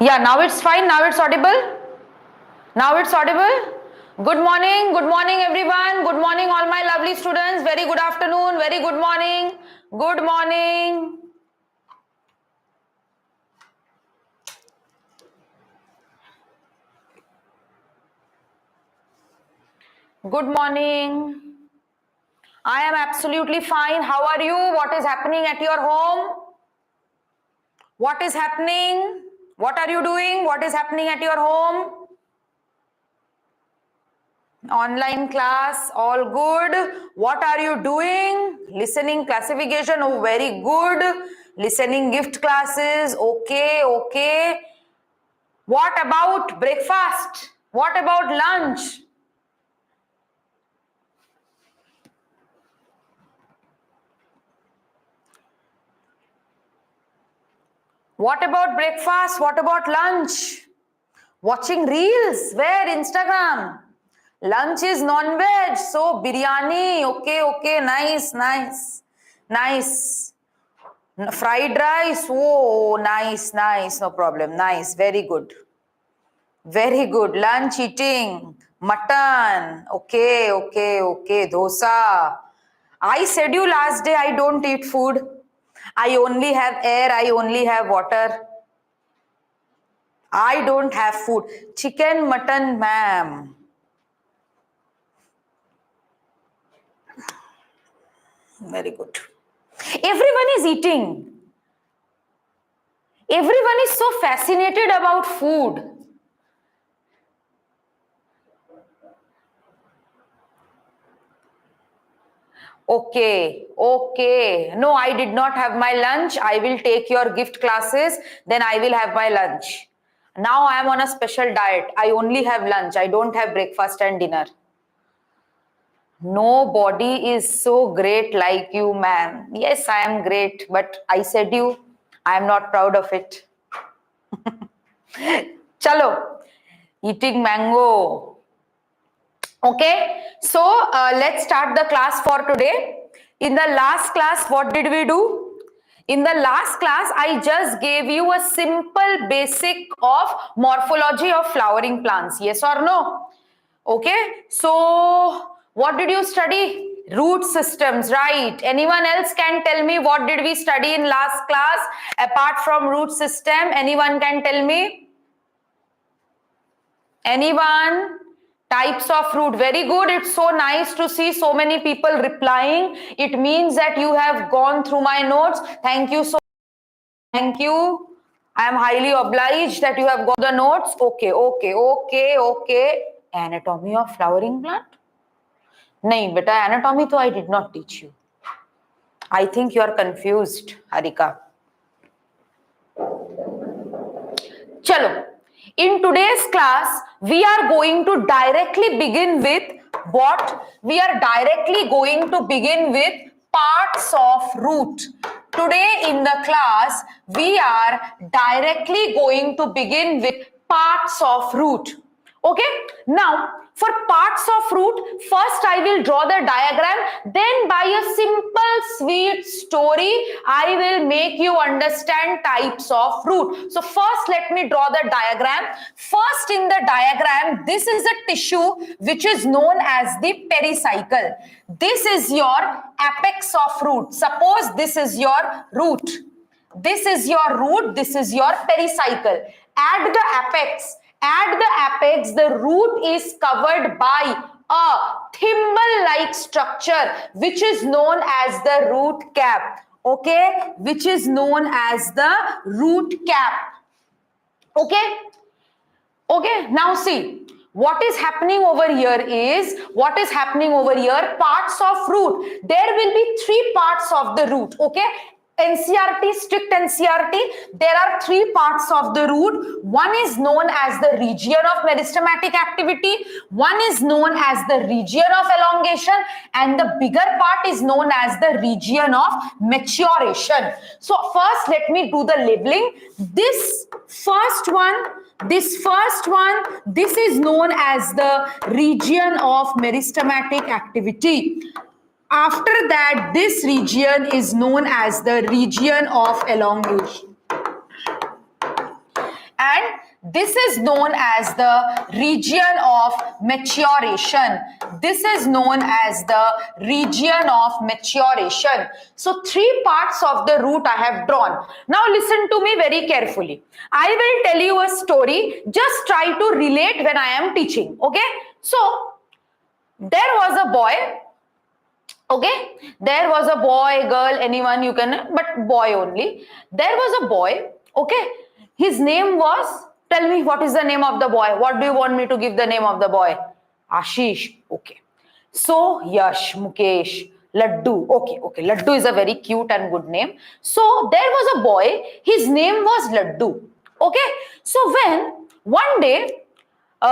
Yeah, now it's fine. Now it's audible. Now it's audible. Good morning everyone. Good morning all my lovely students. Very good afternoon. Very good morning. Good morning. Good morning. I am absolutely fine. How are you? What is happening at your home? What is happening? What are you doing? What is happening at your home? Online class, all good. What are you doing? Listening classification, oh, very good. Listening gift classes, okay, okay. What about breakfast? What about lunch? What about breakfast? What about lunch? Watching reels? Where? Instagram. Lunch is non-veg, so biryani. Okay, okay, nice, nice, nice. Fried rice, oh, nice, nice, no problem, nice, very good. Very good. Lunch eating, mutton, okay, okay, okay, dosa. I said you last day I don't eat food. I only have air, I only have water. I don't have food. Chicken, mutton, ma'am. Very good. Everyone is eating. Everyone is so fascinated about food. Okay, okay. No, I did not have my lunch. I will take your gift classes. Then I will have my lunch. Now I am on a special diet. I only have lunch. I don't have breakfast and dinner. Nobody is so great like you, ma'am. Yes, I am great. But I said you, I am not proud of it. Chalo, eating mango. Okay, so let's start the class for today. In the last class, what did we do? In the last class, I just gave you a simple basic of morphology of flowering plants. Yes or no? Okay, so what did you study? Root systems, right? Anyone else can tell me what did we study in last class apart from root system? Anyone can tell me? Anyone? Types of fruit. Very good. It's so nice to see so many people replying. It means that you have gone through my notes. Thank you so much. Thank you. I am highly obliged that you have got the notes. Okay, okay, okay, okay. Anatomy of flowering plant? Nahin, beta, anatomy to I did not teach you. I think you are confused, Harika. Chalo. In today's class, we are going to directly begin with what? We are directly going to begin with parts of root. Today in the class, we are directly going to begin with parts of root. Okay, now for parts of root, first I will draw the diagram, then by a simple sweet story I will make you understand types of root. So first let me draw the diagram. First in the diagram, this is a tissue which is known as the pericycle. This is your apex of root. Suppose this is your root. This is your root, this is your pericycle. At the apex, the root is covered by a thimble-like structure which is known as the root cap. Okay, which is known as the root cap. Okay, okay, now see. What is happening over here is, parts of root. There will be three parts of the root, okay? NCRT, strict NCRT, there are three parts of the root. One is known as the region of meristematic activity, one is known as the region of elongation, and the bigger part is known as the region of maturation. So first let me do the labeling. This first one, this is known as the region of meristematic activity. After that, this region is known as the region of elongation. and this is known as the region of maturation. This is known as the region of maturation. So 3 parts of the root I have drawn. Now listen to me very carefully. I will tell you a story. Just try to relate when I am teaching. Okay? So there was a boy. Okay, there was a boy, girl, anyone you can, but boy only. There was a boy. Okay, his name was, tell me what is the name of the boy. What do you want me to give the name of the boy? Ashish. Okay, so Yash, Mukesh, Laddu. Okay, Laddu is a very cute and good name. So there was a boy, his name was Laddu. Okay, so when one day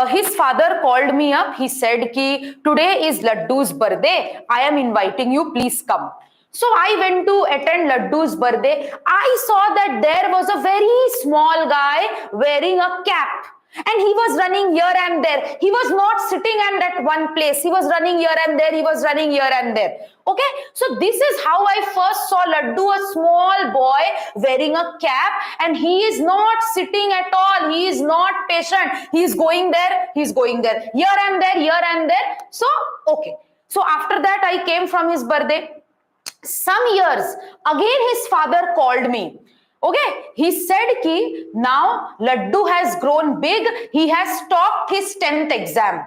his father called me up. He said ki today is Laddu's birthday. I am inviting you. Please come. So I went to attend Laddu's birthday. I saw that there was a very small guy wearing a cap. And he was running here and there. He was not sitting at one place. He was running here and there. He was running here and there. Okay. So this is how I first saw Laddu, a small boy wearing a cap. And he is not sitting at all. He is not patient. He is going there. He is going there. Here and there. Here and there. So, okay. So after that, I came from his birthday. Some years, again his father called me. Okay, he said ki now Laddu has grown big. He has topped his 10th exam.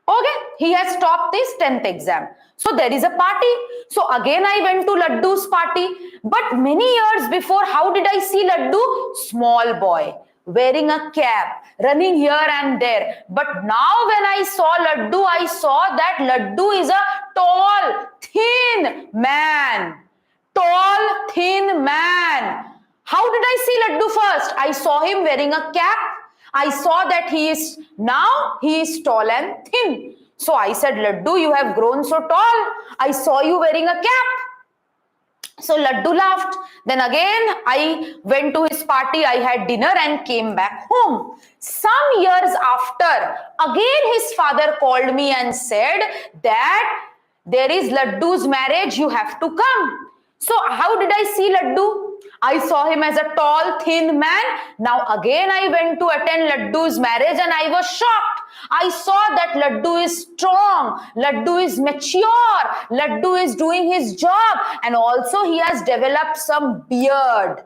Okay, he has topped his 10th exam. So there is a party. So again I went to Laddu's party. But many years before, how did I see Laddu? Small boy, wearing a cap, running here and there. But now when I saw Laddu, I saw that Laddu is a tall, thin man. Tall, thin man. How did I see Laddu first? I saw him wearing a cap. I saw that he is tall and thin. So I said, Laddu, you have grown so tall. I saw you wearing a cap. So Laddu laughed. Then again, I went to his party. I had dinner and came back home. Some years after, again his father called me and said that there is Laddu's marriage. You have to come. So how did I see Laddu? I saw him as a tall, thin man. Now again I went to attend Laddu's marriage and I was shocked. I saw that Laddu is strong. Laddu is mature. Laddu is doing his job. And also he has developed some beard.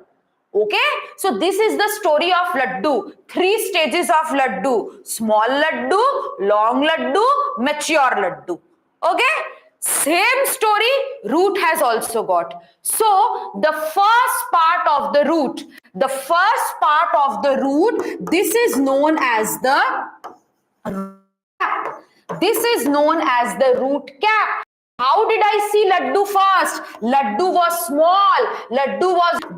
Okay. So this is the story of Laddu. 3 stages of Laddu. Small Laddu, long Laddu, mature Laddu. Okay. Same story root has also got. So the first part of the root, this is known as the cap. This is known as the root cap. How did I see Laddu first? Laddu was small.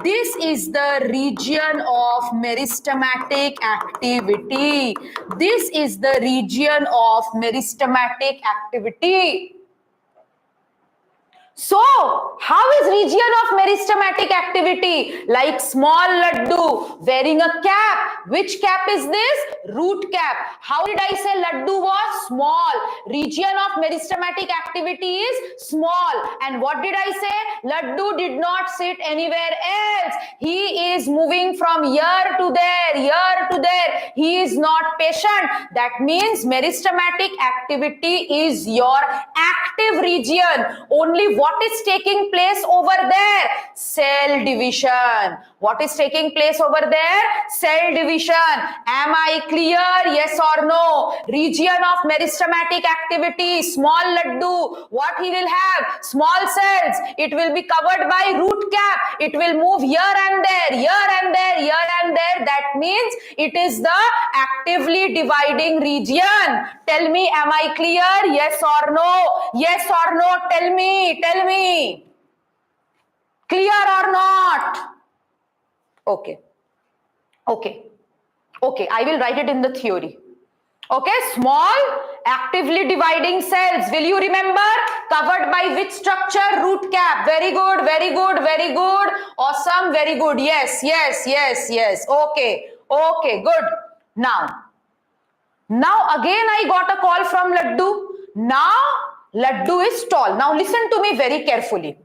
This is the region of meristematic activity. This is the region of meristematic activity. So, how is region of meristematic activity? Like small Laddu wearing a cap. Which cap is this? Root cap. How did I say Laddu was small? Region of meristematic activity is small. And what did I say? Laddu did not sit anywhere else. He is moving from here to there. He is not patient. That means meristematic activity is your active region. Only what is taking place over there? Cell division. What is taking place over there? Cell division. Am I clear? Yes or no? Region of meristematic activity, small Laddu. What he will have? Small cells. It will be covered by root cap. It will move here and there. That means it is the actively dividing region. Tell me, am I clear? Yes or no? Yes or no? Tell me. Clear or not? Okay. I will write it in the theory. Okay, small actively dividing cells. Will you remember? Covered by which structure? Root cap. Very good. Awesome. Very good. Yes. Okay, good. Now again I got a call from Laddu. Now Laddu is tall. Now listen to me very carefully.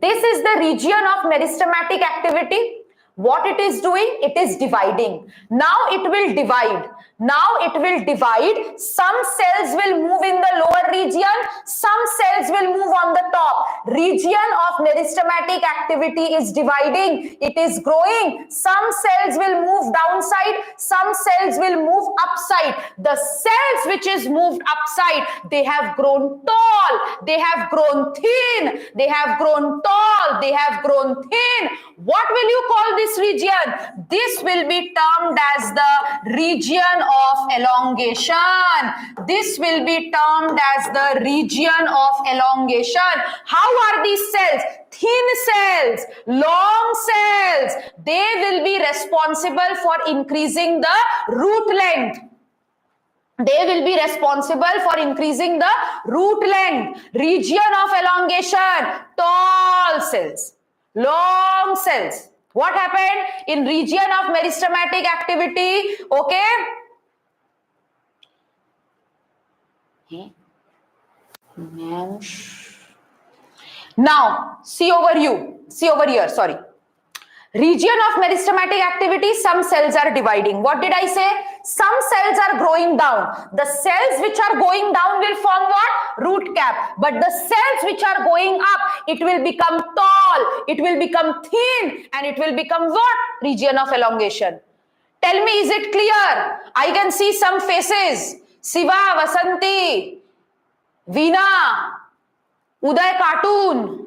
This is the region of meristematic activity. what it is doing? It is dividing. Now it will divide. Now it will divide. Some cells will move in the lower region. Some cells will move on the top. Region of meristematic activity is dividing. It is growing. Some cells will move downside. Some cells will move upside. The cells which is moved upside, they have grown tall. They have grown thin. They have grown tall. They have grown thin. What will you call this region? This will be termed as the region of elongation. This will be termed as the region of elongation. How are these cells? Thin cells, long cells. They will be responsible for increasing the root length. They will be responsible for increasing the root length. Region of elongation, tall cells, long cells. What happened in region of meristematic activity? Okay. Now, see over here, sorry. Region of meristematic activity, some cells are dividing. What did I say? Some cells are growing down. The cells which are going down will form what? Root cap. But the cells which are going up, it will become tall, it will become thin, and it will become what? Region of elongation. Tell me, is it clear? I can see some faces. Siva, Vasanti, Veena, Uday Cartoon,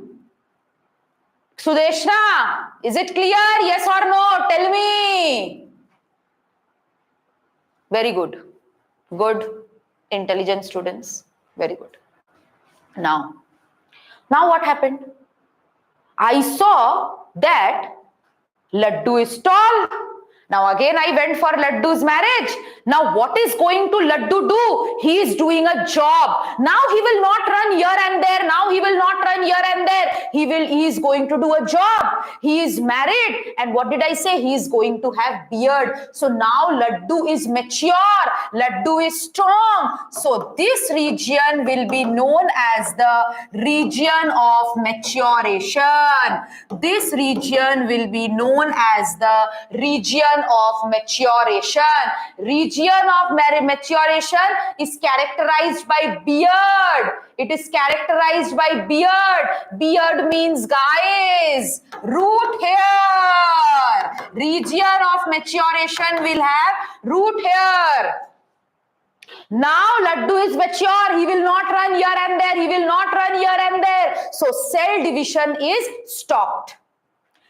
Sudeshna, is it clear? Yes or no? Tell me. Very good. Good. Intelligent students. Very good. Now what happened? I saw that Laddu is tall. Now again I went for Laddu's marriage. Now what is going to Laddu do? He is doing a job. Now he will not run here and there. Now he will not run here and there. He is going to do a job. He is married. And what did I say? He is going to have beard. So now Laddu is mature. Laddu is strong. So this region will be known as the region of maturation. This region will be known as the region of maturation. Region of maturation is characterized by beard. It is characterized by beard. Beard means, guys, root hair. Region of maturation will have root hair. Now Laddu is mature. He will not run here and there. He will not run here and there. So cell division is stopped.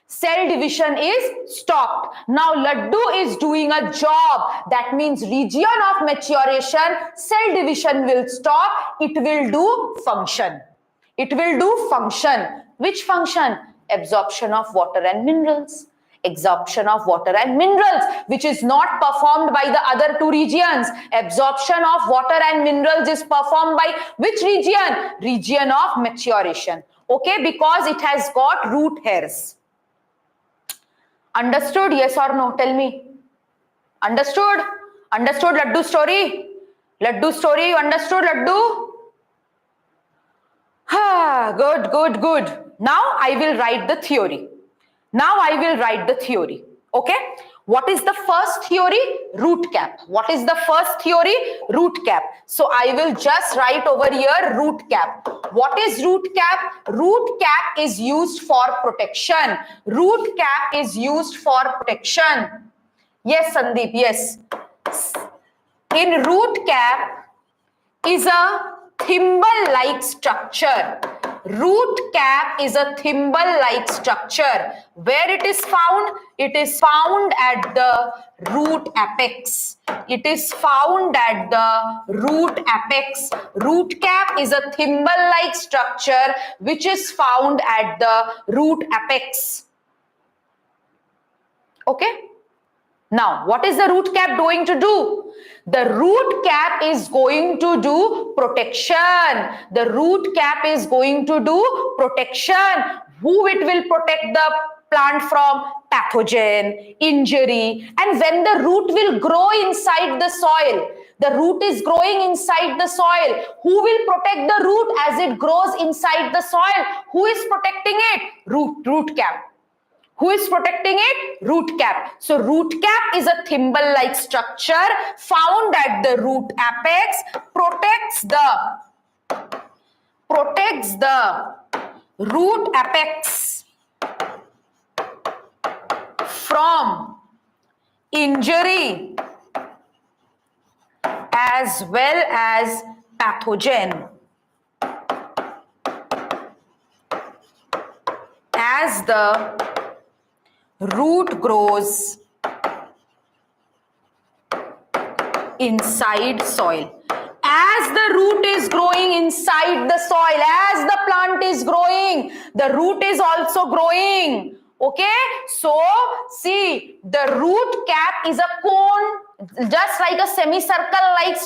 Cell division is stopped. Now Laddu is doing a job. That means region of maturation, cell division will stop. It will do function. It will do function. Which function? Absorption of water and minerals. Absorption of water and minerals, which is not performed by the other two regions. Absorption of water and minerals is performed by which region? Region of maturation. Okay, because it has got root hairs. Understood? Yes or no? Tell me. Understood? Understood Laddu story? Laddu story, you understood Laddu? Good, good, good. Now I will write the theory. Now I will write the theory. Okay? What is the first theory? Root cap. What is the first theory? Root cap. So I will just write over here root cap. What is root cap? Root cap is used for protection. Root cap is used for protection. Yes, Sandeep, yes. In root cap is a thimble-like structure. Root cap is a thimble-like structure. Where it is found? It is found at the root apex. It is found at the root apex. Root cap is a thimble-like structure which is found at the root apex. Okay? Now, what is the root cap going to do? The root cap is going to do protection. The root cap is going to do protection. Who it will protect the plant from? Pathogen, injury. And when the root will grow inside the soil, the root is growing inside the soil. Who will protect the root as it grows inside the soil? Who is protecting it? Root cap. Who is protecting it? Root cap. So root cap is a thimble-like structure found at the root apex, protects the root apex from injury as well as pathogen. As the root grows inside soil. As the root is growing inside the soil, as the plant is growing, the root is also growing. Okay, so see, the root cap is a cone, just like a semicircle-like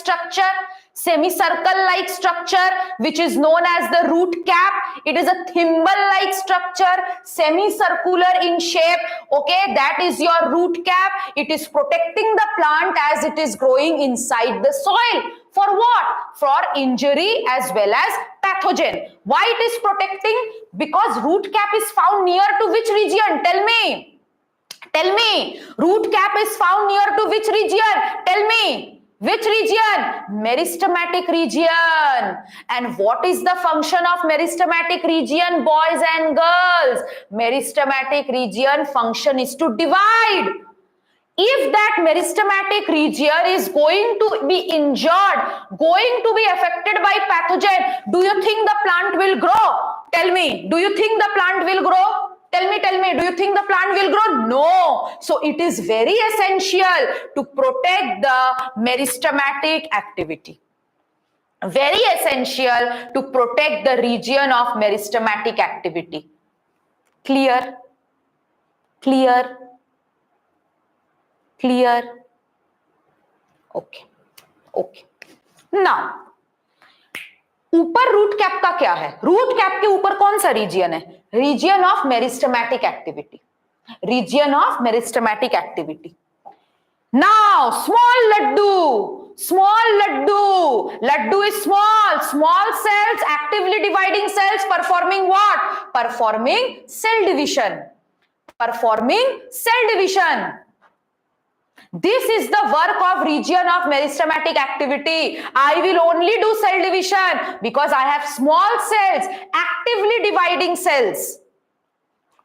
structure, which is known as the root cap. It is a thimble-like structure, semicircular in shape. Okay, that is your root cap. It is protecting the plant as it is growing inside the soil. For what? For injury as well as pathogen. Why it is protecting? Because root cap is found near to which region? Tell me. Tell me. Root cap is found near to which region? Tell me. Which region? Meristematic region. And what is the function of meristematic region, boys and girls? Meristematic region function is to divide. If that meristematic region is going to be injured, going to be affected by pathogen, do you think the plant will grow? Tell me, do you think the plant will grow? Tell me, do you think the plant will grow? No. So it is very essential to protect the meristematic activity. Very essential to protect the region of meristematic activity. Clear? Clear? Clear? Okay. Okay. Now, ऊपर root cap का क्या है? Root cap के ऊपर कौन सा region है? Region of meristematic activity. Region of meristematic activity. Now, small laddu. Laddu is small cells, actively dividing cells, performing what? Performing cell division. This is the work of region of meristematic activity. I will only do cell division because I have small cells, actively dividing cells.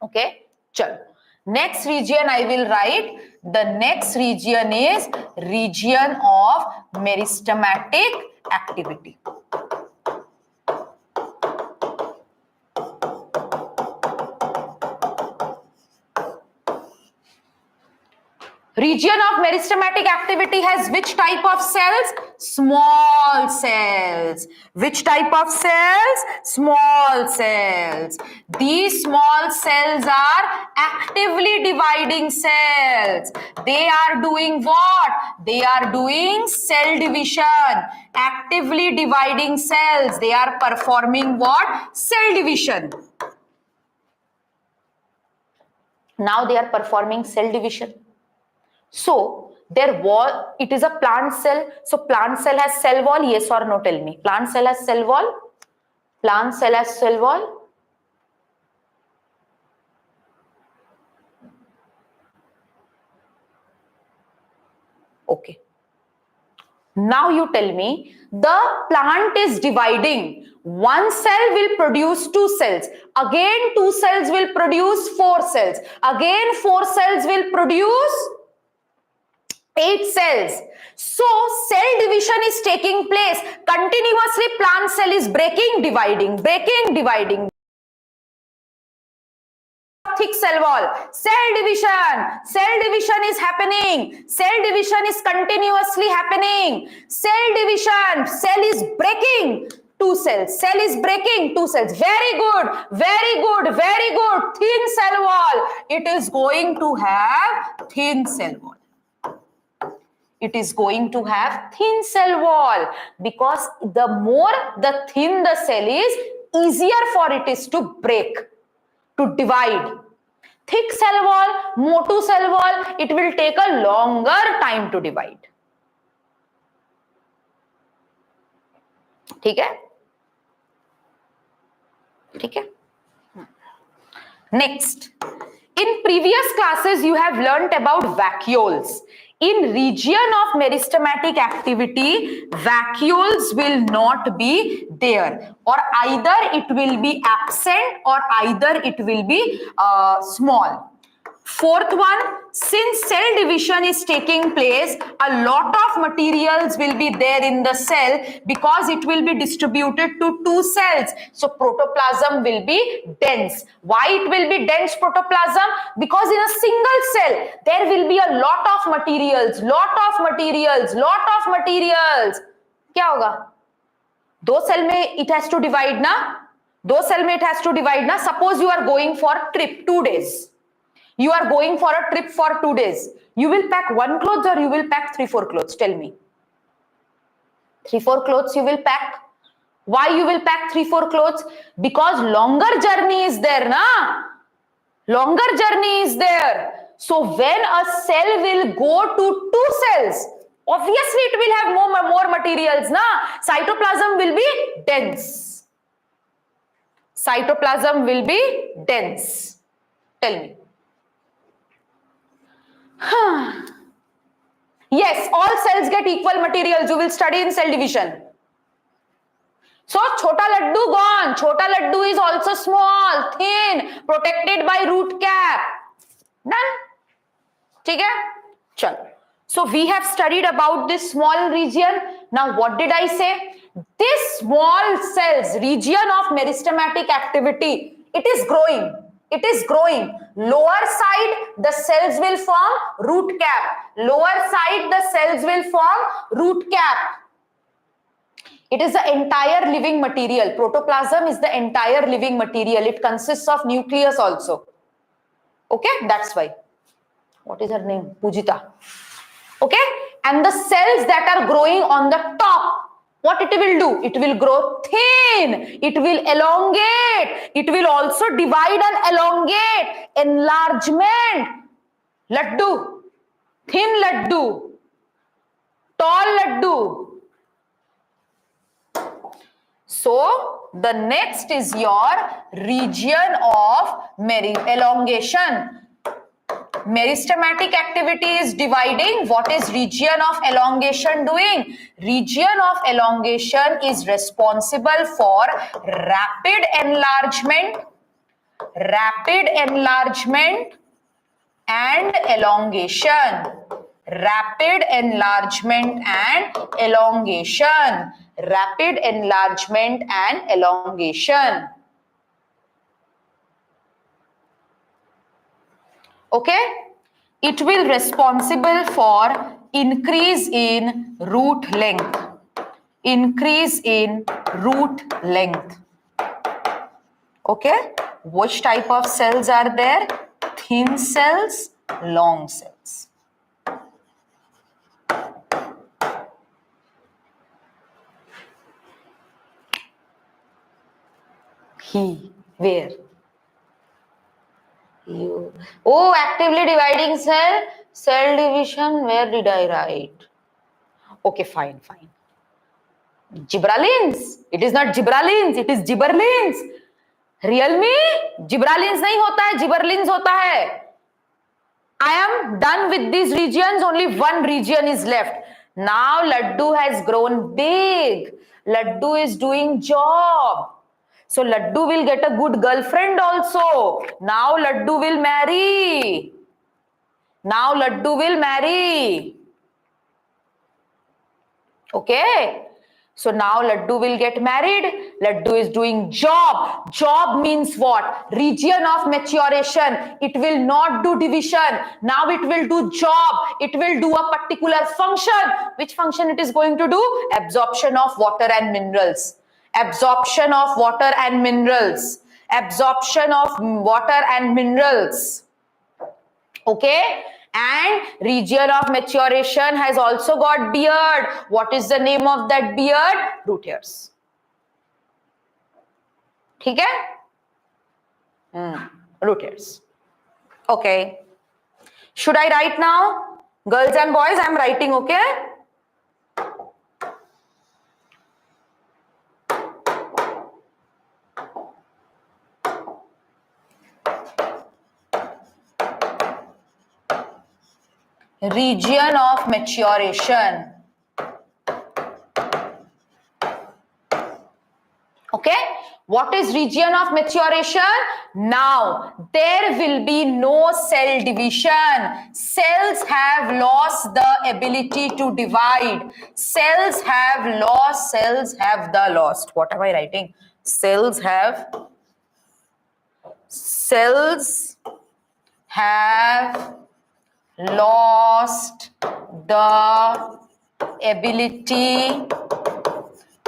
Okay, chalo. Next region I will write. The next region is region of meristematic activity. Region of meristematic activity has which type of cells? Small cells. Which type of cells? Small cells. These small cells are actively dividing cells. They are doing what? They are doing cell division. Actively dividing cells. They are performing what? Cell division. Now they are performing cell division. So it is a plant cell. So plant cell has cell wall, yes or no? Tell me. Plant cell has cell wall? Plant cell has cell wall? Okay. Now you tell me, the plant is dividing. One cell will produce 2 cells. Again 2 cells will produce 4 cells. Again 4 cells will produce 8 cells. So cell division is taking place. Continuously plant cell is breaking, dividing. Thick cell wall. Cell division is happening. Cell division is continuously happening. Cell division, cell is breaking 2 cells. Cell is breaking 2 cells. Very good. Thin cell wall. It is going to have thin cell wall. It is going to have thin cell wall because the more the thin the cell is, easier for it is to break, to divide. Thick cell wall, motu cell wall, it will take a longer time to divide. ठीक है? Next, In previous classes, you have learnt about vacuoles. In region of meristematic activity, vacuoles will not be there, or either it will be absent or either it will be small. Fourth one, since cell division is taking place, a lot of materials will be there in the cell because it will be distributed to two cells. So protoplasm will be dense. Why it will be dense protoplasm? Because in a single cell, there will be a lot of materials. क्या होगा? दो cell में it has to divide ना? दो cell में it has to divide ना? Suppose you are going for a trip 2 days. You are going for a trip for 2 days. You will pack 1 clothes or you will pack 3-4 clothes? Tell me. 3-4 clothes you will pack. Why you will pack 3-4 clothes? Because longer journey is there, na? Longer journey is there. So when a cell will go to 2 cells, obviously it will have more materials, na? Cytoplasm will be dense. Cytoplasm will be dense. Tell me. Yes, all cells get equal materials. You will study in cell division. So, chota laddu gone. Chota laddu is also small, thin, protected by root cap. Done. ठीक है? चलो. So, we have studied about this small region. Now, what did I say? This small cells, region of meristematic activity, it is growing. It is growing. Lower side, the cells will form root cap. Lower side, the cells will form root cap. It is the entire living material. Protoplasm is the entire living material. It consists of nucleus also. Okay, that's why. What is her name? Pujita. Okay, and the cells that are growing on the top, what it will do? It will grow thin. It will elongate. It will also divide and elongate. Enlargement. Laddu. Thin laddu. Tall laddu. So, the next is your region of elongation. Meristematic activity is dividing. What is region of elongation doing? Region of elongation is responsible for rapid enlargement and elongation. Rapid enlargement and elongation. Rapid enlargement and elongation. Okay, it will responsible for increase in root length. Increase in root length. Okay, which type of cells are there? Thin cells, long cells. Where? You. Oh, actively dividing cell division, where did I write? Okay, fine. Gibberellins. It is not gibberellins, it is gibberellins. Real में gibberellins नहीं होता है, gibberellins होता है. I am done with these regions, only one region is left. Now Laddu has grown big. Laddu is doing job. So Laddu will get a good girlfriend also. Now Laddu will marry. Okay. So now Laddu will get married. Laddu is doing job. Job means what? Region of maturation. It will not do division. Now it will do job. It will do a particular function. Which function it is going to do? Absorption of water and minerals. Absorption of water and minerals. Absorption of water and minerals. Okay. And region of maturation has also got beard. What is the name of that beard? Root hairs. ठीक है? Root hairs. Okay. Should I write now? Girls and boys, I am writing, okay? Region of maturation. Okay, what is region of maturation? Now there will be no cell division. Cells have lost the ability to divide. Cells have lost, cells have the lost. What am I writing? Cells have lost the ability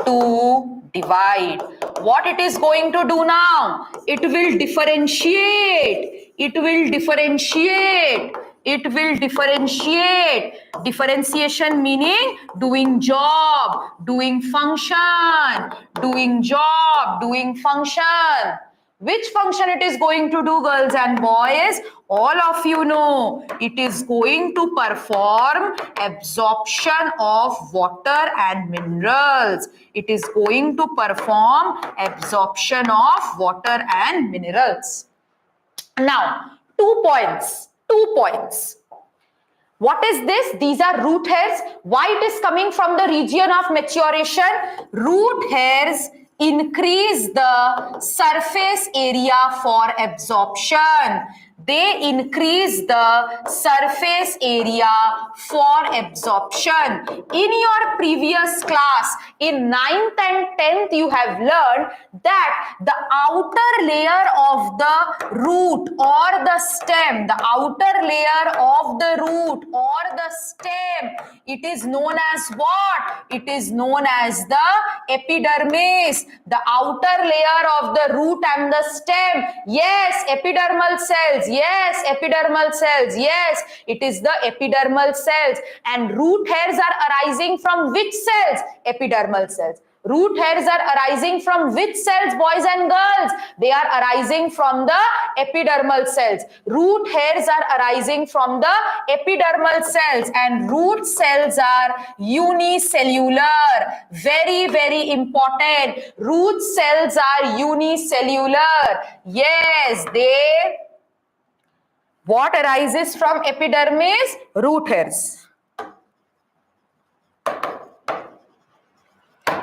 to divide. What it is going to do now? It will differentiate. It will differentiate. It will differentiate. Differentiation meaning doing job, doing function, doing job, doing function. Which function it is going to do, girls and boys? All of you know. It is going to perform absorption of water and minerals. It is going to perform absorption of water and minerals. Now, 2 points. 2 points. What is this? These are root hairs. Why it is coming from the region of maturation? Root hairs increase the surface area for absorption. They increase the surface area for absorption. In your previous class, in 9th and 10th, you have learned that the outer layer of the root or the stem, the outer layer of the root or the stem, it is known as what? It is known as the epidermis. The outer layer of the root and the stem. Yes, epidermal cells. Yes, epidermal cells. Yes, it is the epidermal cells. And root hairs are arising from which cells? Epidermal cells. Root hairs are arising from which cells, boys and girls? They are arising from the epidermal cells. Root hairs are arising from the epidermal cells, and root cells are unicellular. Very, very important. Root cells are unicellular. Yes, what arises from epidermis? Root hairs.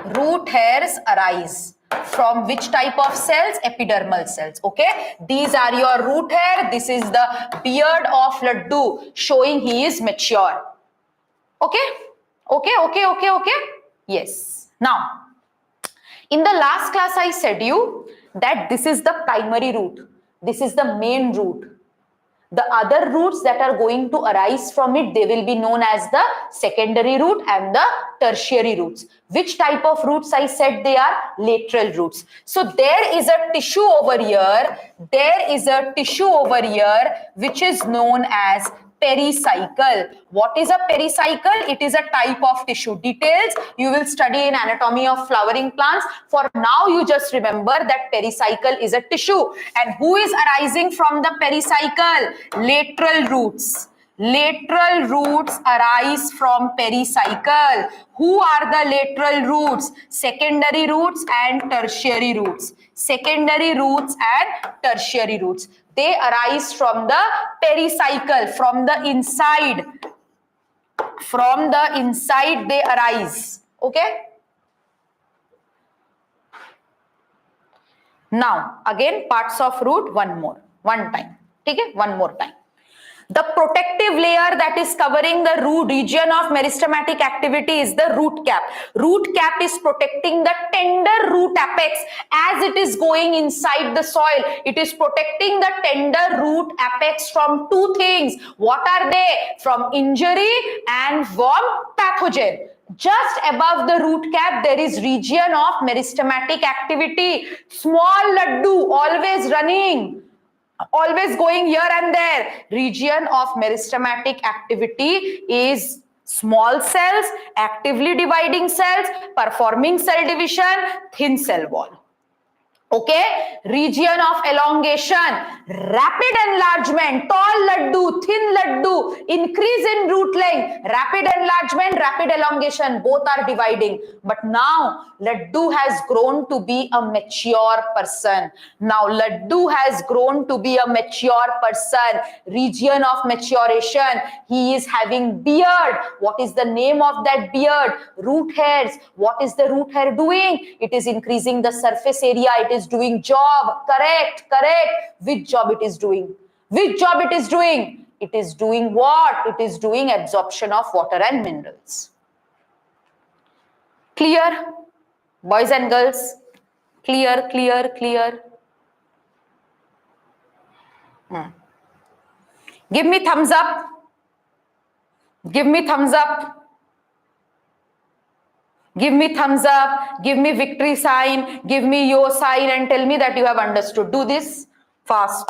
Root hairs arise from which type of cells? Epidermal cells. Okay, these are your root hair. This is the beard of Laddu, showing he is mature. Okay, okay. Yes. Now, in the last class I said you that this is the primary root. This is the main root. The other roots that are going to arise from it, they will be known as the secondary root and the tertiary roots. Which type of roots I said they are? Lateral roots. So there is a tissue over here. There is a tissue over here which is known as pericycle. What is a pericycle? It is a type of tissue. Details you will study in anatomy of flowering plants. For now, you just remember that pericycle is a tissue. And who is arising from the pericycle? Lateral roots. Lateral roots arise from pericycle. Who are the lateral roots? Secondary roots and tertiary roots. Secondary roots and tertiary roots. They arise from the pericycle, from the inside. From the inside they arise. Okay? Now, again, parts of root, one time. Okay? One more time. The protective layer that is covering the root region of meristematic activity is the root cap. Root cap is protecting the tender root apex as it is going inside the soil. It is protecting the tender root apex from two things. What are they? From injury and from pathogen. Just above the root cap, there is region of meristematic activity. Small laddu, always running. Always going here and there. Region of meristematic activity is small cells, actively dividing cells, performing cell division, thin cell wall. Okay, region of elongation, rapid enlargement, tall laddu, thin laddu, increase in root length, rapid enlargement, rapid elongation, both are dividing. But now laddu has grown to be a mature person. Now laddu has grown to be a mature person. Region of maturation, he is having beard. What is the name of that beard? Root hairs. What is the root hair doing? It is increasing the surface area. It is doing job. Correct. Which job it is doing? Which job it is doing? It is doing what? It is doing absorption of water and minerals. Clear? Boys and girls? Clear. Give me thumbs up. Give me thumbs up. Give me thumbs up, give me victory sign, give me your sign and tell me that you have understood. Do this fast.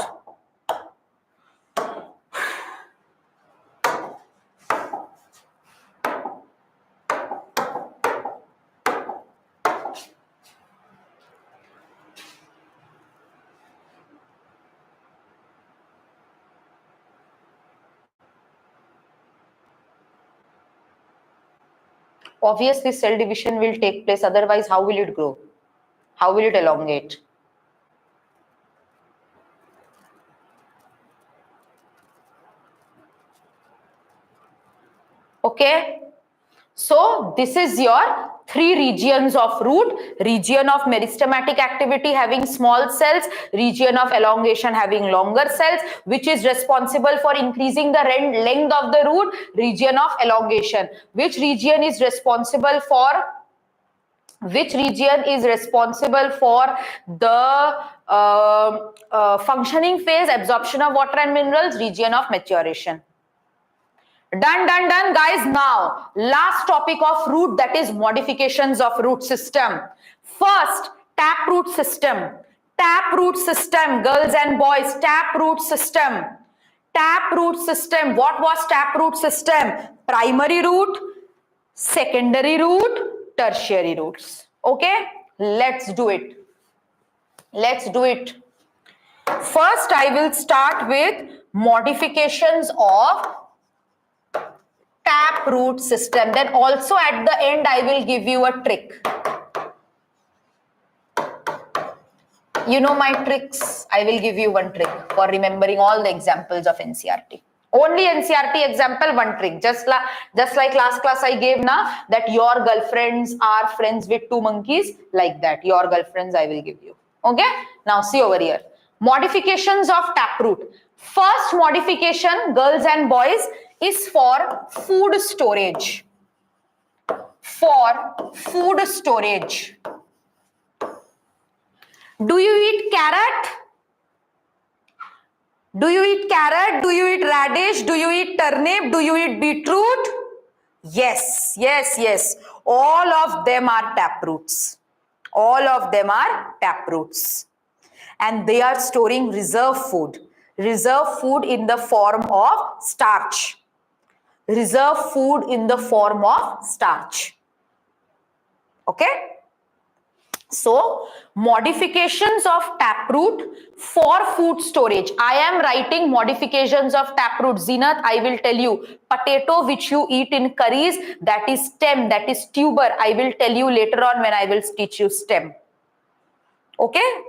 Obviously, cell division will take place. Otherwise, how will it grow? How will it elongate? Okay. So, this is your 3 regions of root: region of meristematic activity having small cells, region of elongation having longer cells, which is responsible for increasing the length of the root, region of elongation. Which region is responsible for the functioning phase, absorption of water and minerals? Region of maturation. Done guys. Now last topic of root, that is modifications of root system. First, taproot system, girls and boys. Taproot system. What was taproot system? Primary root, secondary root, tertiary roots. Okay, let's do it. First, I will start with modifications of taproot system. Then also at the end I will give you a trick. You know my tricks. I will give you one trick for remembering all the examples of NCERT. Only NCERT example, one trick. Just like last class I gave na, that your girlfriends are friends with 2 monkeys. Like that, your girlfriends I will give you. Okay. Now see over here. Modifications of taproot. First modification, girls and boys, is for food storage. Do you eat carrot? Do you eat carrot? Do you eat radish? Do you eat turnip? Do you eat beetroot? Yes. All of them are taproots. And they are storing reserve food in the form of starch. Okay. So, modifications of taproot for food storage. I am writing modifications of taproot. Zenith, I will tell you. Potato which you eat in curries, that is stem, that is tuber. I will tell you later on when I will teach you stem. Okay.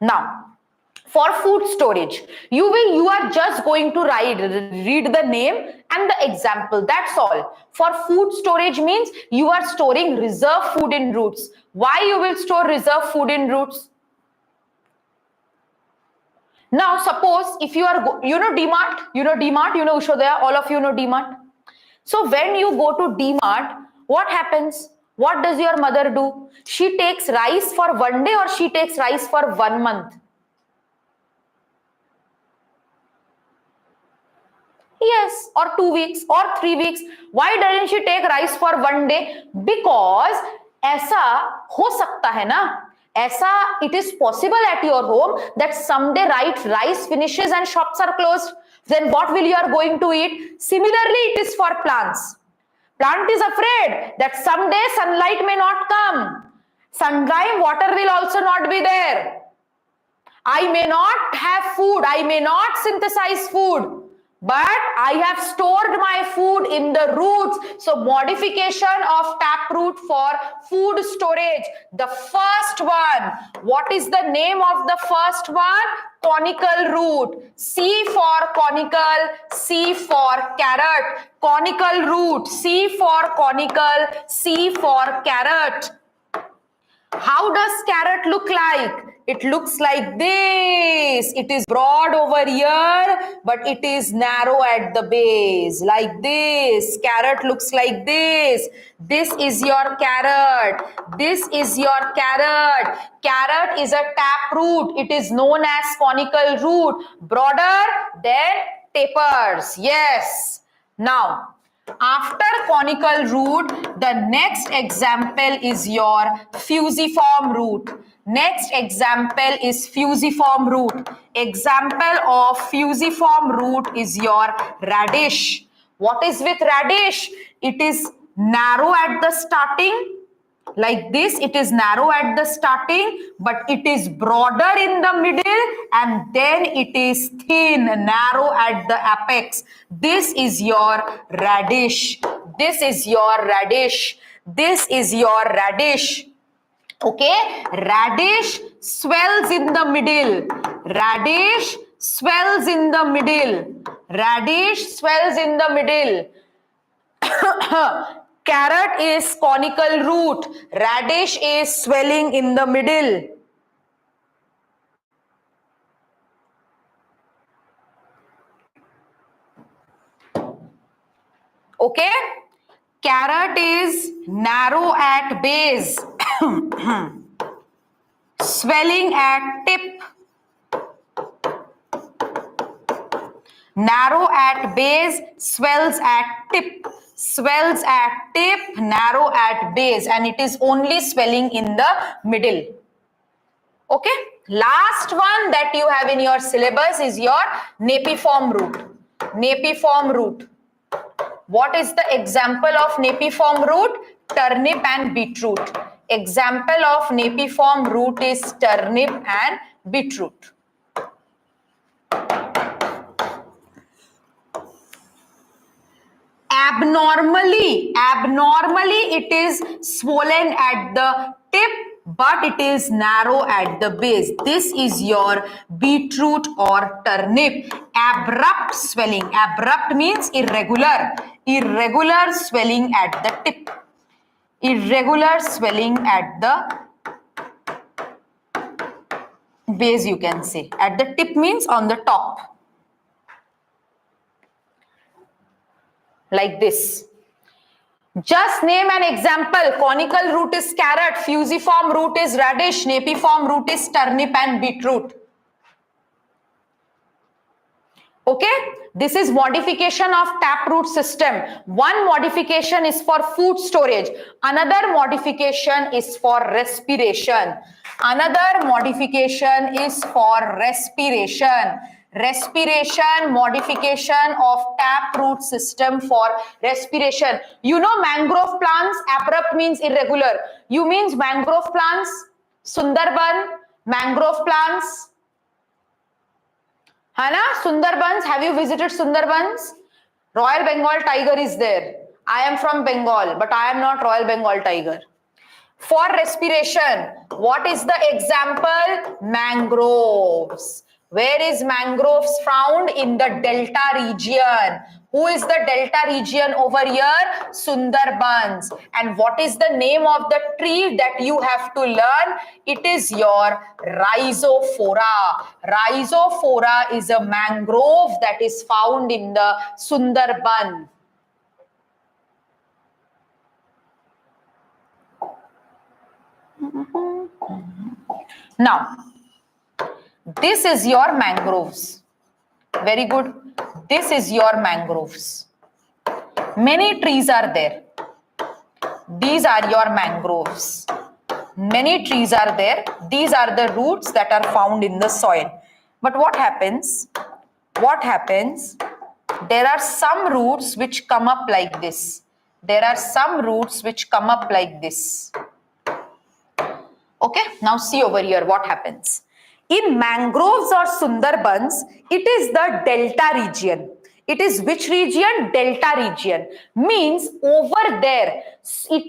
Now, for food storage, you are just going to read the name and the example. That's all. For food storage means you are storing reserve food in roots. Why you will store reserve food in roots? Now suppose if you are, DMart, Ushodaya, all of you know DMart. So when you go to DMart, what happens? What does your mother do? She takes rice for 1 day or she takes rice for 1 month? Yes, or 2 weeks or 3 weeks. Why doesn't she take rice for 1 day? Because ऐसा हो सकता है ना, ऐसा it is possible at your home that someday rice finishes and shops are closed. Then what will you are going to eat? Similarly, it is for plants. Plant is afraid that someday sunlight may not come. Sun-drying water will also not be there. I may not have food, I may not synthesize food, but I have stored my food in the roots. So modification of taproot for food storage. The first one, what is the name of the first one? Conical root. C for conical, C for carrot. Conical root, C for conical, C for carrot. How does carrot look like? It looks like this. It is broad over here, but it is narrow at the base, like this. Carrot looks like this. This is your carrot. This is your carrot. Carrot is a taproot. It is known as conical root. Broader than tapers. Yes. Now, after conical root, the next example is your fusiform root. Next example is fusiform root. Example of fusiform root is your radish. What is with radish? It is narrow at the starting. Like this, it is narrow at the starting, but it is broader in the middle, and then it is thin, narrow at the apex. This is your radish. This is your radish. This is your radish. Okay, radish swells in the middle. Radish swells in the middle. Radish swells in the middle. Carrot is conical root. Radish is swelling in the middle. Okay? Carrot is narrow at base. Swelling at tip. Narrow at base, swells at tip. Swells at tip, narrow at base, and it is only swelling in the middle. Okay? Last one that you have in your syllabus is your napiform root. Napiform root. What is the example of napiform root? Turnip and beetroot. Example of napiform root is turnip and beetroot. Abnormally it is swollen at the tip, but it is narrow at the base. This is your beetroot or turnip. Abrupt swelling. Abrupt means irregular. Irregular swelling at the tip. Irregular swelling at the base, you can say. At the tip means on the top. Like this. Just name an example. Conical root is carrot, fusiform root is radish, napiform root is turnip and beetroot. Okay, this is modification of taproot system. One modification is for food storage. Another modification is for respiration. Another modification is for respiration. Respiration, modification of taproot system for respiration. You know mangrove plants, abrupt means irregular. You means mangrove plants, Sundarban, mangrove plants. Hana, Sundarbans, have you visited Sundarbans? Royal Bengal tiger is there. I am from Bengal, but I am not Royal Bengal tiger. For respiration, what is the example? Mangroves. Where is mangroves found? In the delta region. Who is the delta region over here? Sundarbans. And what is the name of the tree that you have to learn? It is your Rhizophora. Rhizophora is a mangrove that is found in the Sundarban. Now, this is your mangroves. Very good. This is your mangroves. Many trees are there. These are your mangroves. Many trees are there. These are the roots that are found in the soil. But what happens? What happens? There are some roots which come up like this. There are some roots which come up like this. Okay, now see over here what happens. In mangroves or sundarbans, it is the delta region. It is which region? Delta region. Means over there,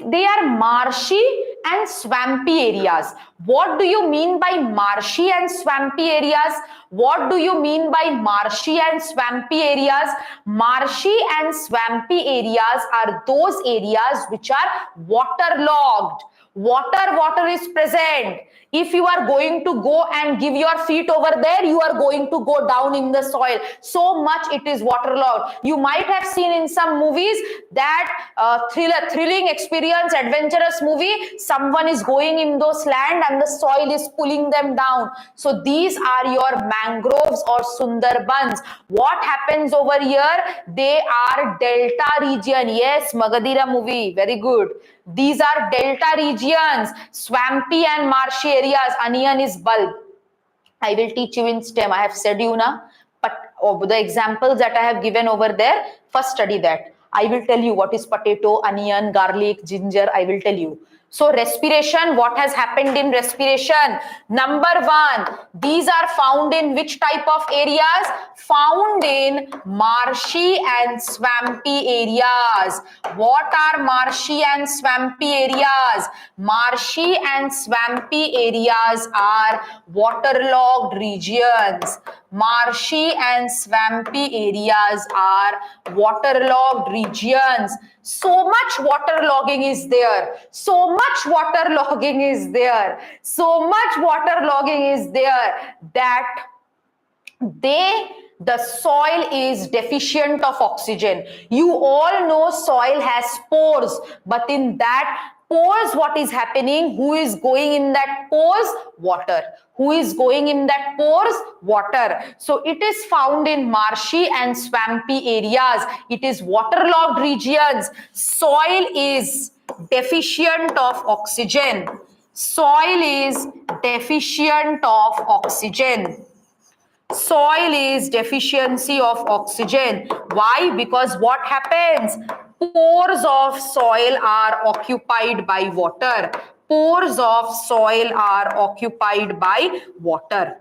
they are marshy and swampy areas. What do you mean by marshy and swampy areas? What do you mean by marshy and swampy areas? Marshy and swampy areas are those areas which are waterlogged. Water is present. If you are going to go and give your feet over there, you are going to go down in the soil. So much it is waterlogged. You might have seen in some movies that thrilling experience, adventurous movie, someone is going in those land and the soil is pulling them down. So these are your mangroves or sundarbans. What happens over here? They are delta region. Yes, Magadira movie, very good. These are delta regions, swampy and marshy areas. Onion is bulb. I will teach you in STEM. I have said you na, but the examples that I have given over there, first study that. I will tell you what is potato, onion, garlic, ginger. I will tell you. So respiration, what has happened in respiration? Number one, these are found in which type of areas? Found in marshy and swampy areas. What are marshy and swampy areas? Marshy and swampy areas are waterlogged regions. Marshy and swampy areas are waterlogged regions. So much waterlogging is there. So much waterlogging is there. So much waterlogging is there that the soil is deficient of oxygen. You all know soil has pores, but in that pores, what is happening? Who is going in that pores? Water. Who is going in that pores? Water. So it is found in marshy and swampy areas. It is waterlogged regions. Soil is deficient of oxygen. Soil is deficient of oxygen. Soil is deficiency of oxygen. Why? Because what happens? Pores of soil are occupied by water. Pores of soil are occupied by water.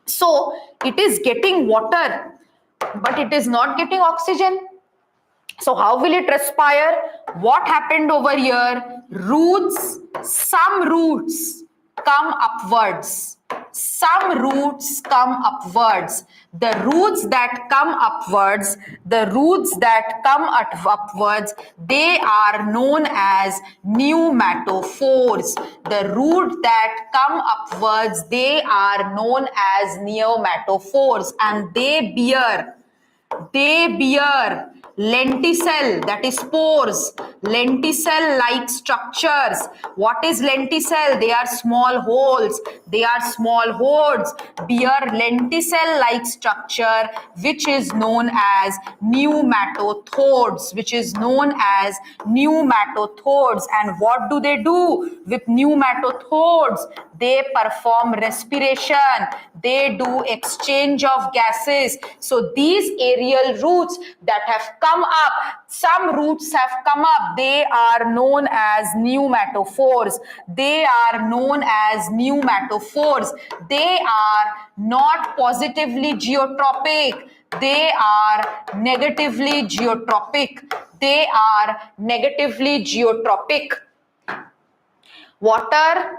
So it is getting water, but it is not getting oxygen. So how will it respire? What happened over here? Roots, some roots come upwards. Some roots come upwards. The roots that come upwards, they are known as pneumatophores. The roots that come upwards, they are known as pneumatophores, and they bear lenticel, that is spores, lenticel like structures. What is lenticel? They are small holes. They are small holes. Bear lenticel like structure, which is known as pneumatothores, And what do they do with pneumatothores? They perform respiration. They do exchange of gases. So these aerial roots that have come up, some roots have come up, they are known as pneumatophores. They are not positively geotropic. They are negatively geotropic. Water.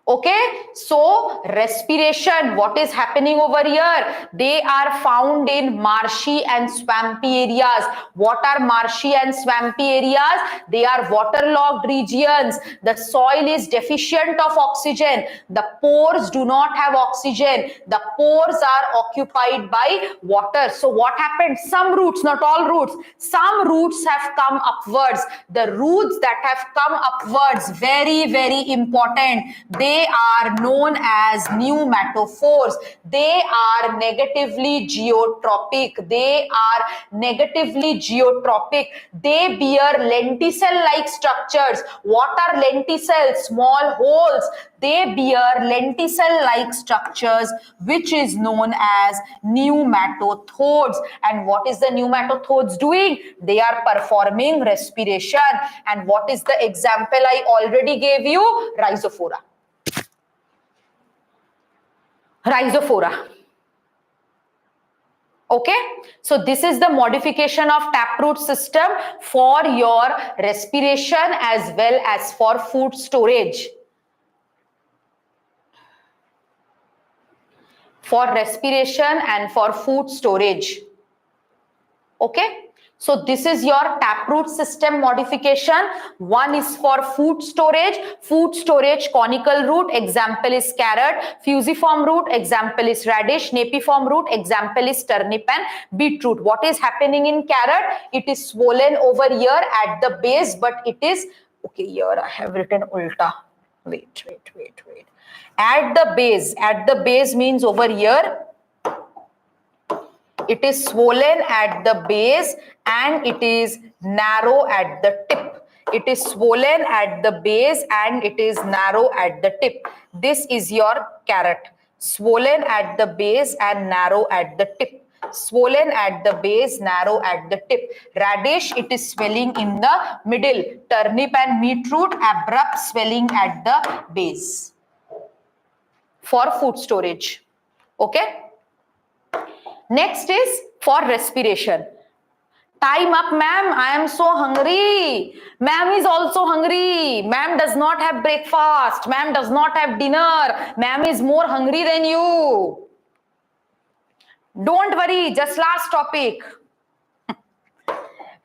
Okay, so respiration, what is happening over here? They are found in marshy and swampy areas. What are marshy and swampy areas? They are waterlogged regions. The soil is deficient of oxygen. The pores do not have oxygen. The pores are occupied by water. So what happened? Some roots, not all roots, some roots have come upwards. The roots that have come upwards, very, very important. They they are known as pneumatophores. They are negatively geotropic. They are negatively geotropic. They bear lenticel-like structures. What are lenticels? Small holes. They bear lenticel-like structures, which is known as pneumatothodes. And what is the pneumatothodes doing? They are performing respiration. And what is the example I already gave you? Rhizophora. Rhizophora. Okay, so this is the modification of taproot system for your respiration as well as for food storage. For respiration and for food storage. Okay, so this is your taproot system modification. One is for food storage conical root, example is carrot. Fusiform root, example is radish. Napiform root, example is turnip and beetroot. What is happening in carrot? It is swollen over here at the base, but it is, okay, here I have written ulta. Wait. At the base means over here. It is swollen at the base and it is narrow at the tip. It is swollen at the base and it is narrow at the tip. This is your carrot. Swollen at the base and narrow at the tip. Swollen at the base, narrow at the tip. Radish, it is swelling in the middle. Turnip and beetroot, abrupt swelling at the base. For food storage. Okay. Next is for respiration. Time up, ma'am. I am so hungry. Ma'am is also hungry. Ma'am does not have breakfast. Ma'am does not have dinner. Ma'am is more hungry than you. Don't worry, just last topic.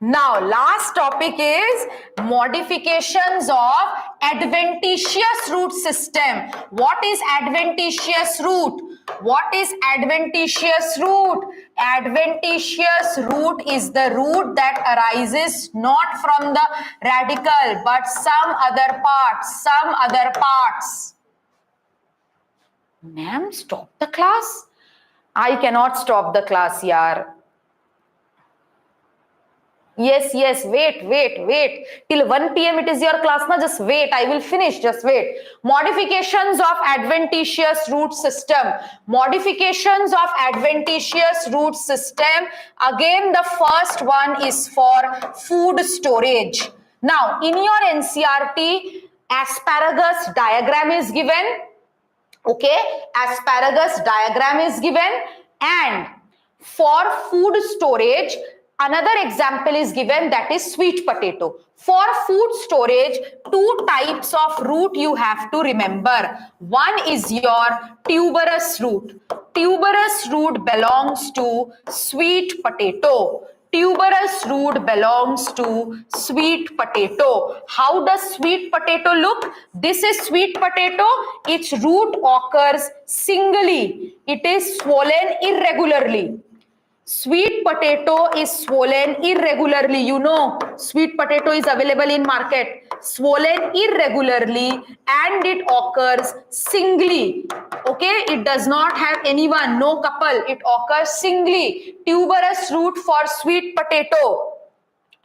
Now, last topic is modifications of adventitious root system. What is adventitious root? What is adventitious root? Adventitious root is the root that arises not from the radical but some other parts. Ma'am, stop the class. I cannot stop the class, yaar. Yes, wait. Till 1 p.m. it is your class, na? Just wait. I will finish. Just wait. Modifications of adventitious root system. Modifications of adventitious root system. Again, the first one is for food storage. Now, in your NCERT, asparagus diagram is given. Okay, asparagus diagram is given, and for food storage, another example is given, that is sweet potato. For food storage, two types of root you have to remember. One is your tuberous root. Tuberous root belongs to sweet potato. Tuberous root belongs to sweet potato. How does sweet potato look? This is sweet potato. Its root occurs singly. It is swollen irregularly. Sweet potato is swollen irregularly. You know, sweet potato is available in market. Swollen irregularly and it occurs singly. Okay, it does not have anyone, no couple. It occurs singly. Tuberous root for sweet potato.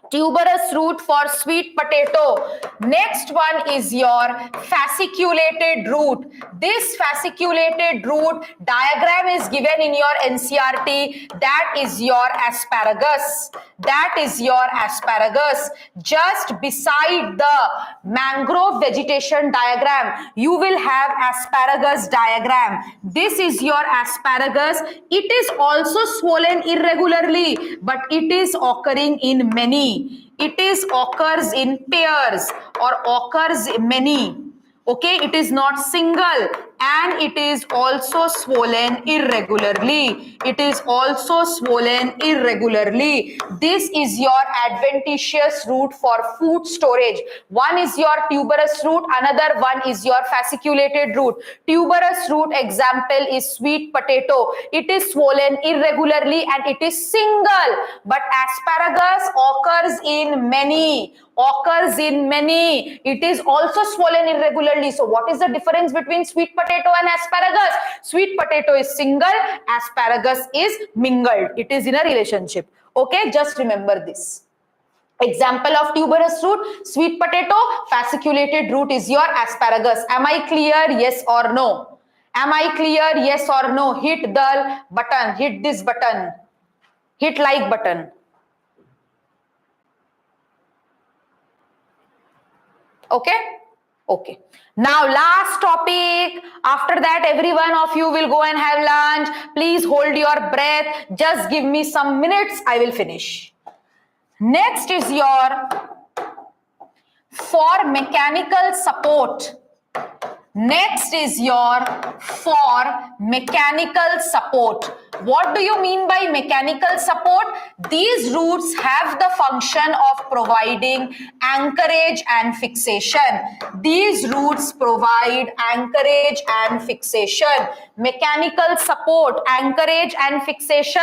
Tuberous root for sweet potato. Next one is your fasciculated root. This fasciculated root diagram is given in your NCERT. That is your asparagus. That is your asparagus. Just beside the mangrove vegetation diagram, you will have asparagus diagram. This is your asparagus. It is also swollen irregularly, but it is occurring in many. It is occurs in pairs or occurs many. Okay, it is not single. and it is also swollen irregularly. It is also swollen irregularly. This is your adventitious root for food storage. One is your tuberous root, another one is your fasciculated root. Tuberous root example is sweet potato. It is swollen irregularly and it is single, but asparagus occurs in many. It is also swollen irregularly. So what is the difference between sweet potato and asparagus? Sweet potato is single, asparagus is mingled. It is in a relationship. Okay, just remember this. Example of tuberous root, sweet potato, fasciculated root is your asparagus. Am I clear? Yes or no? Am I clear? Yes or no? Hit the button, hit this button, hit like button. Okay? Okay. Now last topic. After that, every one of you will go and have lunch. Please hold your breath. Just give me some minutes. I will finish. Next is your for mechanical support. Next is your for mechanical support. What do you mean by mechanical support? These roots have the function of providing anchorage and fixation. These roots provide anchorage and fixation. Mechanical support, anchorage and fixation.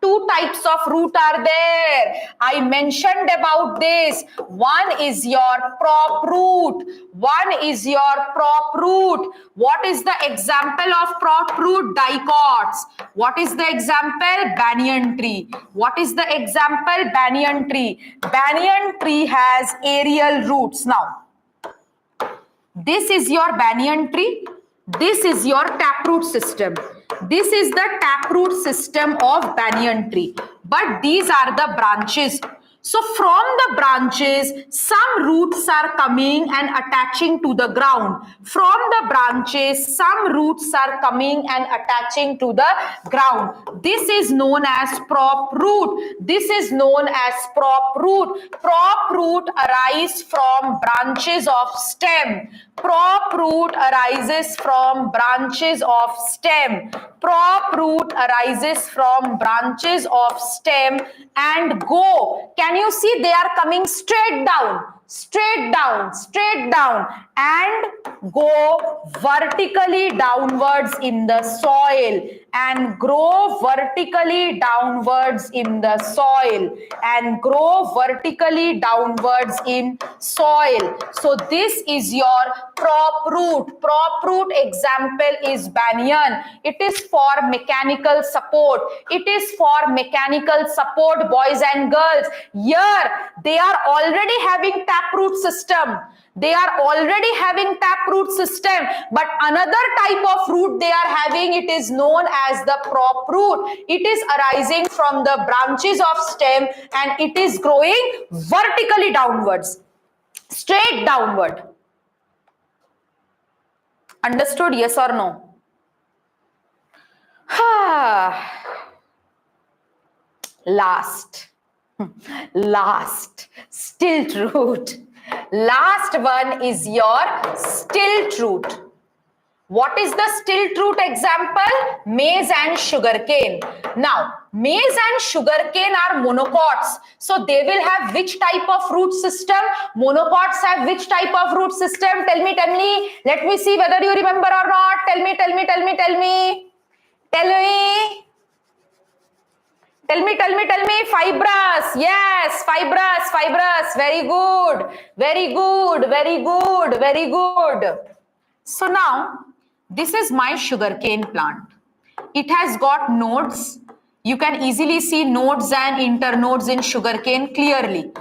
Two types of root are there. I mentioned about this. One is your prop root. One is your prop root. What is the example of prop root? Dicots. What is the example? Banyan tree. What is the example? Banyan tree. Banyan tree has aerial roots. Now, this is your banyan tree. This is your taproot system. This is the taproot system of banyan tree. But these are the branches. So from the branches, some roots are coming and attaching to the ground. From the branches, some roots are coming and attaching to the ground. This is known as prop root. This is known as prop root. Prop root arises from branches of stem. Prop root arises from branches of stem. Prop root arises from branches of stem and go. Can you see they are coming straight down, straight down, straight down, and go vertically downwards in the soil and grow vertically downwards in the soil and grow vertically downwards in soil. So this is your prop root. Prop root example is banyan. It is for mechanical support. It is for mechanical support, boys and girls. Here they are already having taproot system. They are already having taproot system, but another type of root they are having, it is known as the prop root. It is arising from the branches of stem and it is growing vertically downwards, straight downward. Understood? Yes or no? Last, stilt root. Last one is your stilt root. What is the stilt root example? Maize and sugarcane. Now, maize and sugarcane are monocots. So they will have which type of root system? Monocots have which type of root system? Tell me. Let me see whether you remember or not. Tell me. Fibrous. Yes, fibrous. Very good. So now, this is my sugarcane plant. It has got nodes. You can easily see nodes and internodes in sugarcane clearly.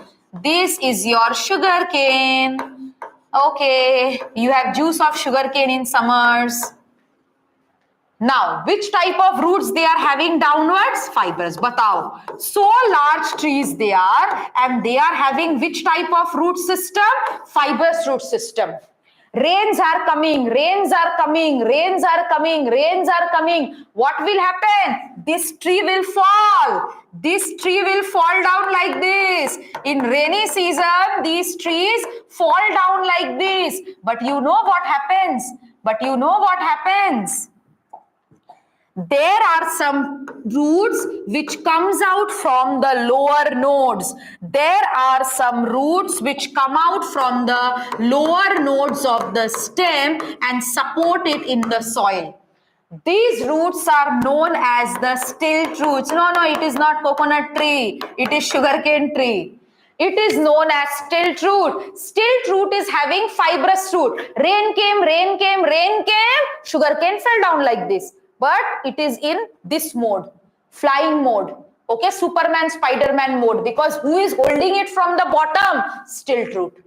This is your sugarcane. Okay, you have juice of sugarcane in summers. Now, which type of roots they are having downwards? Fibers. Batao. So large trees they are, and they are having which type of root system? Fibrous root system. Rains are coming. What will happen? This tree will fall. This tree will fall down like this. In rainy season, these trees fall down like this. But you know what happens? But you know what happens? There are some roots which comes out from the lower nodes. There are some roots which come out from the lower nodes of the stem and support it in the soil. These roots are known as the stilt roots. No, it is not coconut tree. It is sugarcane tree. It is known as stilt root. Stilt root is having fibrous root. Rain came, sugarcane fell down like this. But it is in this mode, flying mode. Okay, Superman, Spider-Man mode. Because who is holding it from the bottom? Stilt root.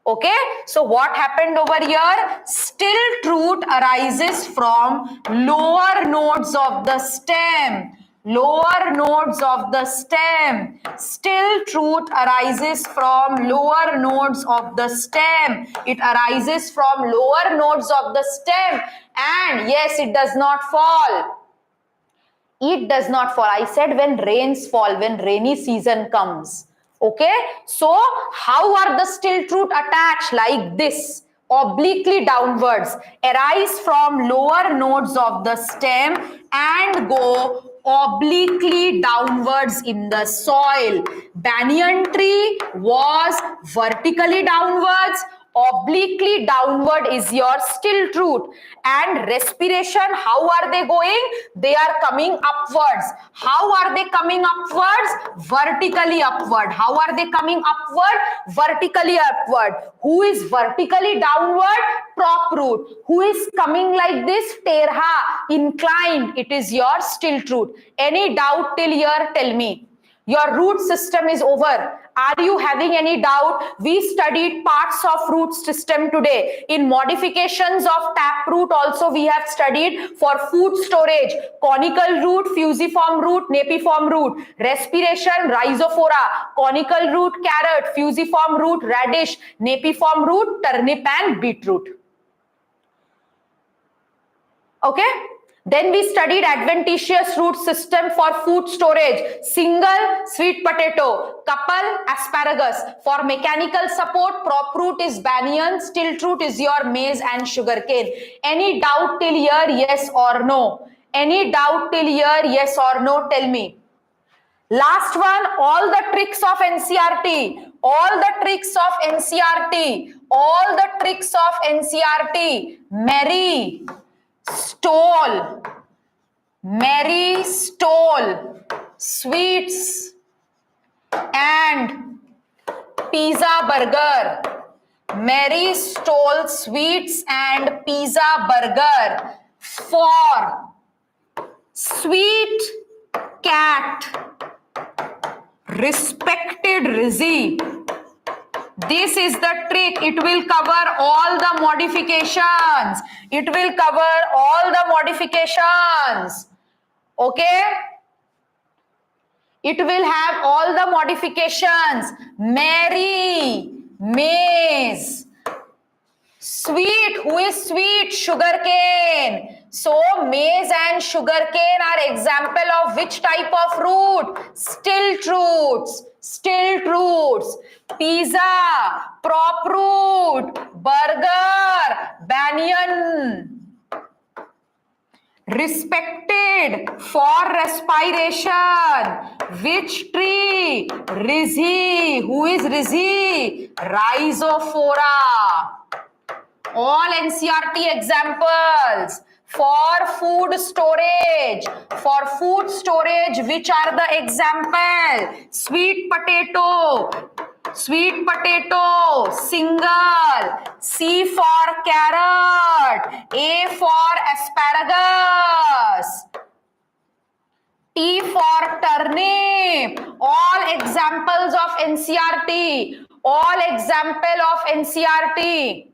Okay, so what happened over here? Stilt root arises from lower nodes of the stem. Lower nodes of the stem. Stilt root arises from lower nodes of the stem. It arises from lower nodes of the stem. And yes, it does not fall. It does not fall. I said when rains fall, when rainy season comes. Okay, so how are the stilt root attached? Like this, obliquely downwards, arise from lower nodes of the stem and go obliquely downwards in the soil. Banyan tree was vertically downwards. Obliquely downward is your stilt root. And respiration, how are they going? They are coming upwards. How are they coming upwards? Vertically upward. How are they coming upward? Vertically upward. Who is vertically downward? Prop root. Who is coming like this? Terha, inclined. It is your stilt root. Any doubt till here? Tell me. Your root system is over. Are you having any doubt? We studied parts of root system today. In modifications of taproot also we have studied for food storage. Conical root, fusiform root, napiform root. Respiration, rhizophora. Conical root, carrot. Fusiform root, radish. Napiform root, turnip and beetroot. Okay? Then we studied adventitious root system for food storage. Single, sweet potato. Couple, asparagus. For mechanical support, prop root is banyan. Stilt root is your maize and sugarcane. Any doubt till here? Yes or no? Any doubt till here? Yes or no? Tell me. Last one, all the tricks of NCRT. All the tricks of NCRT. All the tricks of NCRT. Mary stole sweets and pizza burger. Mary stole sweets and pizza burger for sweet cat respected Rizzy. This is the trick. It will cover all the modifications. It will cover all the modifications. Okay? It will have all the modifications. Mary, maize. Sweet. Who is sweet? Sugarcane. So maize and sugarcane are example of which type of root? Stilt roots. Stilt roots. Pizza, prop root, burger, banyan. Respected for respiration. Which tree? Rizzy. Who is Rizzy? Rhizophora. All NCRT examples. For food storage. For food storage, which are the example? Sweet potato. Sweet potato, single. C for carrot. A for asparagus. T for turnip. All examples of NCRT. All example of NCRT.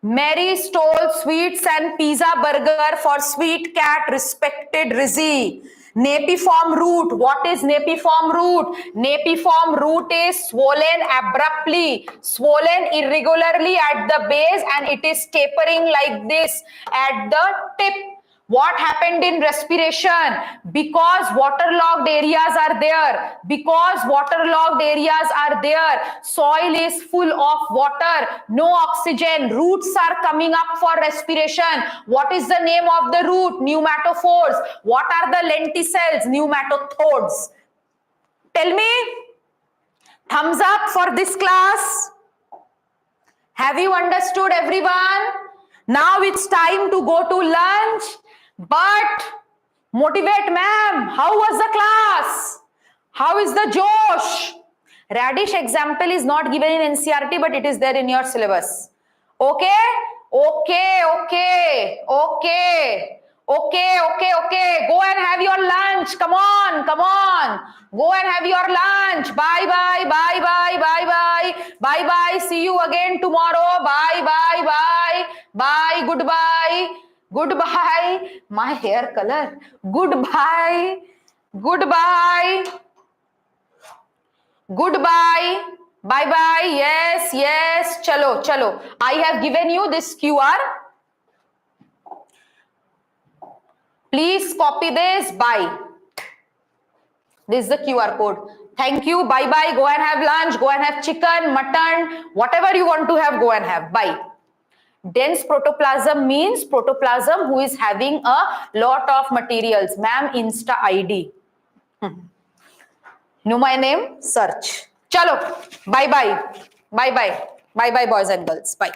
Mary stole sweets and pizza burger for sweet cat respected Rizzy. Napiform root. What is napiform root? Napiform root is swollen abruptly, swollen irregularly at the base, and it is tapering like this at the tip. What happened in respiration? Because waterlogged areas are there. Because waterlogged areas are there. Soil is full of water. No oxygen. Roots are coming up for respiration. What is the name of the root? Pneumatophores. What are the lenticels? Pneumatothodes. Tell me. Thumbs up for this class. Have you understood, everyone? Now it's time to go to lunch. But motivate, ma'am. How was the class? How is the Josh? Radish example is not given in NCERT, but it is there in your syllabus. Okay? Okay, okay, okay. Okay. Go and have your lunch. Come on. Go and have your lunch. Bye. Bye. See you again tomorrow. Bye. Goodbye. My hair color. Goodbye. Bye. Yes. Chalo. I have given you this QR. Please copy this. Bye. This is the QR code. Thank you. Bye. Go and have lunch. Go and have chicken, mutton, whatever you want to have, go and have. Bye. Dense protoplasm means protoplasm who is having a lot of materials. Ma'am, Insta ID. Know my name? Search. Chalo. Bye, boys and girls. Bye.